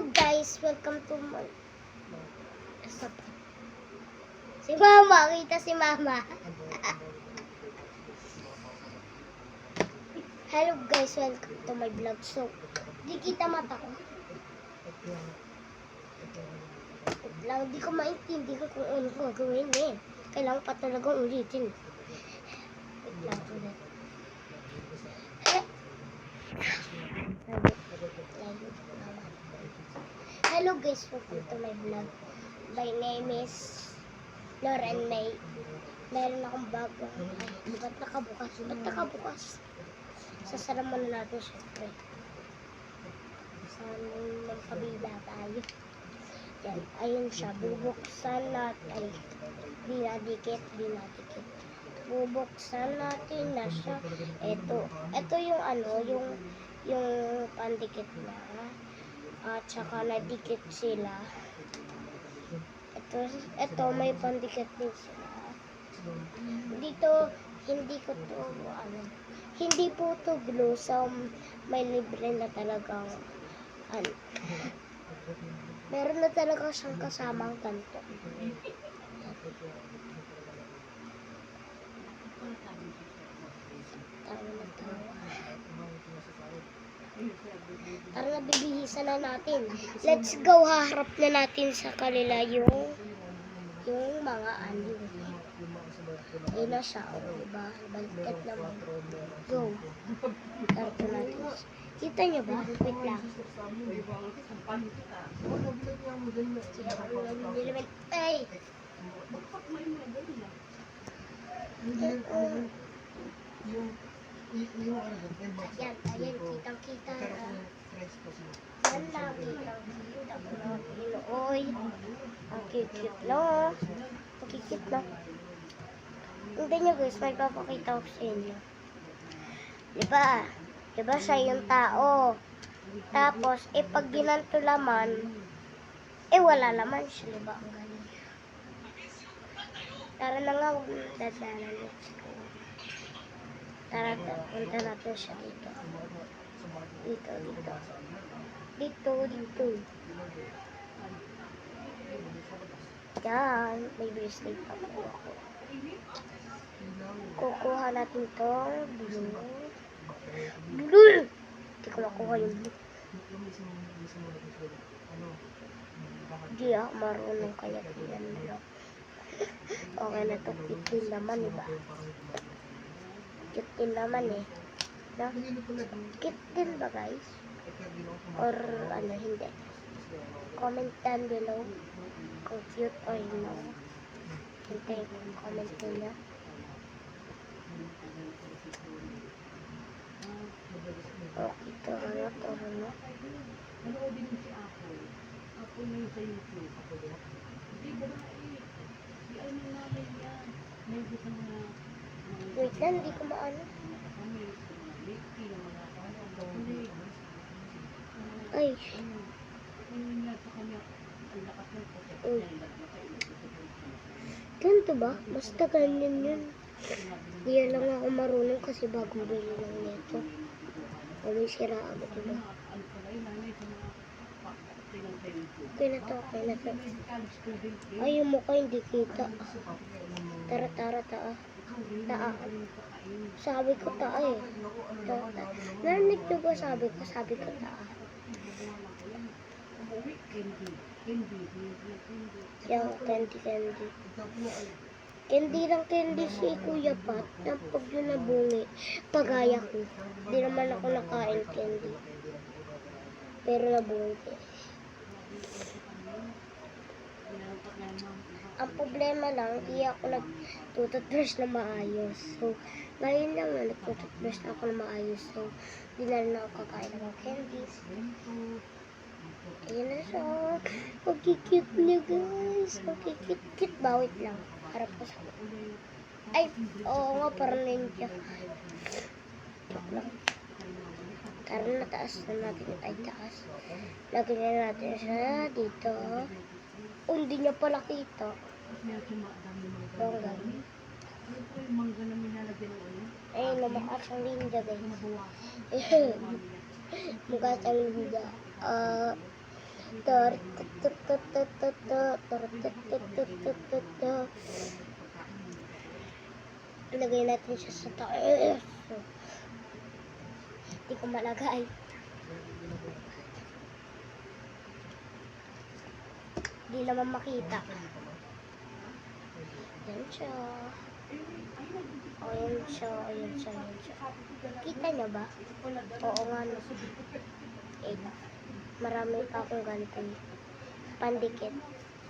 Hello guys, welcome to my... Si Mama, kita si Mama. Hello guys, welcome to my vlog. So, di kita mata ko. Lang, di ko maintindihan kung ano ko gagawin eh. Kailangan pa talaga ulitin. Wait lang ulit. Hello guys, welcome to my vlog. My name is Lauren May. Meron akong bago. Ay, ba't nakabukas? Ba't nakabukas? Sasara muna natin syempre. Saan magkabila tayo? Yan, ayun siya. Bubuksan natin. Ay, dinadikit. Bubuksan natin na siya. Ito yung ano, yung pandikit na. At saka nadikit sila. Ito may pandikit din sila. Dito, hindi po to glue. So, may libre na talagang, meron na talaga siyang kasamang ganito. Tara na, bibihisan na natin. Let's go, haharap na natin sa kanila yung mga ano. Ayun na siya, o diba? Balikat naman. Go. Karto natin. Kita niyo ba? Wait lang. Ay! Ayan, kitang-kita na. Yan lang, kitang-kita ko. Oy, ang cute lang. Ang cute lang. Hindi nyo guys, may papakita ko sa inyo. Diba siya yung tao. Tapos, pag ginanto laman, wala laman siya, diba? Ang galing. Tara na nga, huwag na dadalan. Let's go. Tara, punta natin siya dito. Dito. Yan, may bracelet pa po ako. Kukuha natin itong blue. Hindi ko makuha yung blue. Hindi ako marunong kaya yan lang. Okay na ito, 15 naman, diba? 15 naman eh. No? 15 ba guys? Or ano, hindi? Comment down below kung cute or no. Hintay ko yung comment nila. Okay, turo na. Wait lang, hindi ko maano. Ay. Ganito ba? Basta ganyan yun. Hindi lang ako marunong kasi bagong bili lang nito. O may sira ako, diba? Okay na to. Ay, yung mukha hindi kita. Tara, taa. Sabi ko taa eh. Narinig nyo ba sabi ko taa? Yung candy. Candy si Kuya Pat. Pag yun nabungi, pagaya ko. Di naman ako nakain candy. Pero nabungi. Ang problema lang, hindi ako nagtututbrush na maayos. So, ngayon lang na nagtututbrush na ako na maayos. So, di na rin ako kakain ng candies. Ayan na siya. Ang cute niya guys. Ang cute. Bawit lang. Harap ko sa... Ay, oo nga, parang ninja. Joke lang. Tara na, taas na natin. Ay, taas. Lagyan na natin siya dito. Hindi niya pala kita. Bongga. Ayun, namukha siyang ninja guys. Mukha siyang ninja. Tor, tut, tut, tut, tut, tut, tut, tor, tut, tut, tut, tut, tut, tut. Ilagay natin siya sa taas. Hindi ko malagay. Hindi naman makita. Ayan siya. Ayan siya, ayan siya, ayan siya. Kita niya ba? Oo nga, no. Eh, marami pa akong ganito. Pandikit.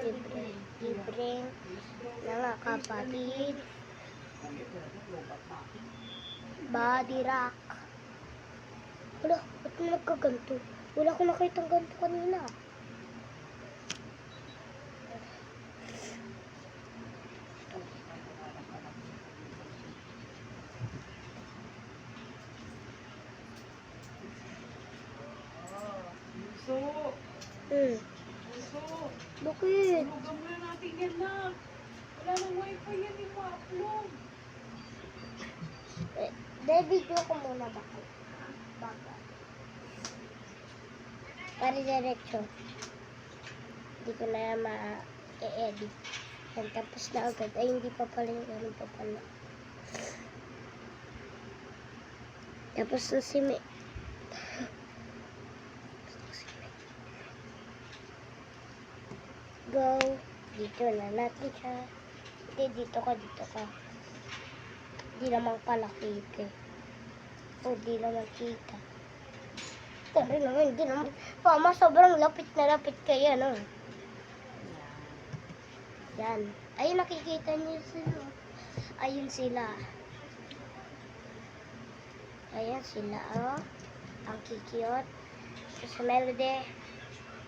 Libre. Libre. Mga kapatid. Body rock. Wala, ba't na nagkaganto? Wala akong nakitang ganto kanina. So, Bakit? tulugan mo na natin yan na. Wala nang wifi yan, yung ma-upload. Dahil video ko muna bakit? Baka. Para diretso. Hindi ko na ma-edit. Yan, tapos na agad. Ay, hindi pa pala yung ano pa pala. Tapos na si May. Go. Dito na natin siya. Hindi, dito ka, dito ka. Di naman pala kita. O, di naman kita. Tari naman, di naman. Mama, sobrang lapit na lapit kaya, no? Yan. Ayun, nakikita niyo sila. Ayun sila. Ayan sila, oh. Ang kikiyot. Si Melody.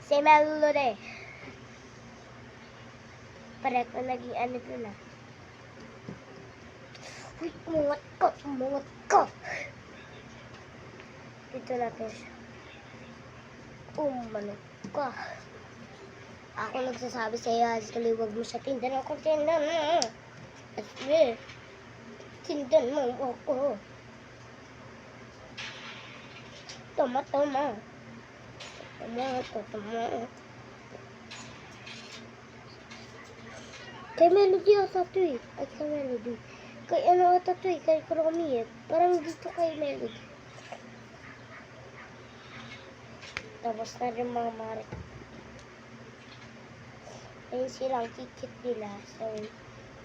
Si Melody. Pare ko naging ano dun, ah. Uy, umungat ka, umungat ka. Dito natin siya. Umanot ka. Ako nagsasabi sa iyo, Hazel, huwag mo siya tindan ako, tindan mo. Hazel, tindan mo ako. Tama, tama. Tama, tama. Kay Melody ata to eh. Ay, kay Melody. Kay ano ata to eh, kay Chromie eh. Parang dito kay Melody. Tapos na rin mga mare. Ayun silang kikit nila. So,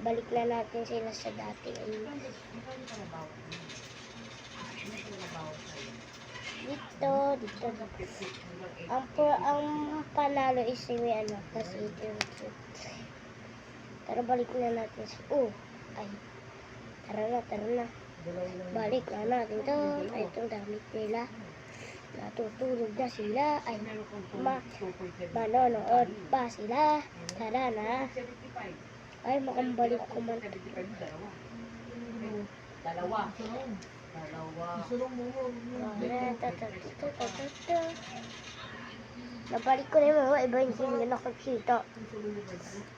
balik na natin sila sa dati. Ayun. Dito, dito. Ang panalo is si may ano. Kasi ito. Tara, balik na natin. Oh, ay. Tara na. Balik na natin to. Ay, itong damit nila. Natutulog na sila. Ay, manonood pa sila. Tara na. Ay, makambalik ko man. Dalawa. Nabalik ko na yung mga iba, hindi nyo nakakita.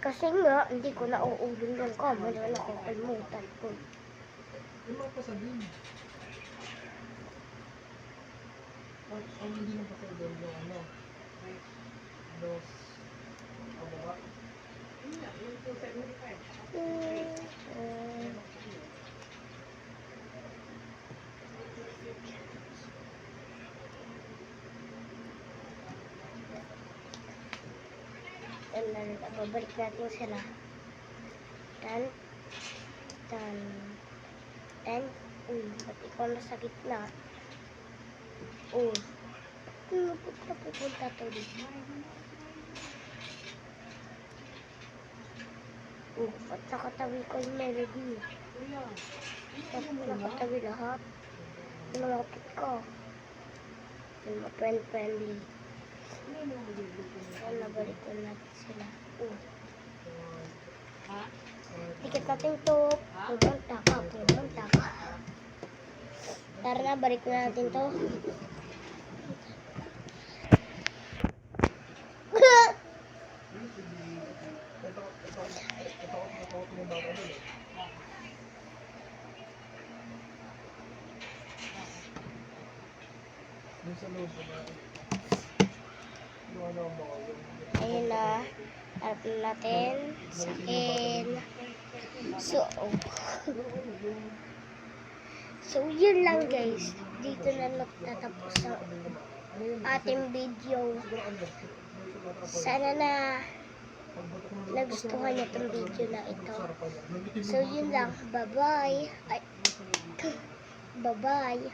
Kasi nga, hindi ko na uuling yung camera, nakakalimutan ko. Yung mga pasabihin. Ang hindi mo pasabihin yung ano, dos, baba. Babalik natin sila. Tan. Uy, ba't ikaw nasa gitna? Oh. Ba't na pupunta to dito? Oh, ba't nakatawi ko yung Melody? Ba't nakatawi lahat? Lumapit ka. Yung mga friendly. So, nabalik ko natin sila. Oh. Dikit natin to. Pumunta ka. Tara na, balik na natin to. Yung sa loob, Yung ano mo, yung... Ayun na. Harap na natin. Sa akin. So, so yun lang guys. Dito na natatapos ang ating video. Sana na nagustuhan niyo itong video na ito. So yun lang. Bye-bye. Ay, bye-bye.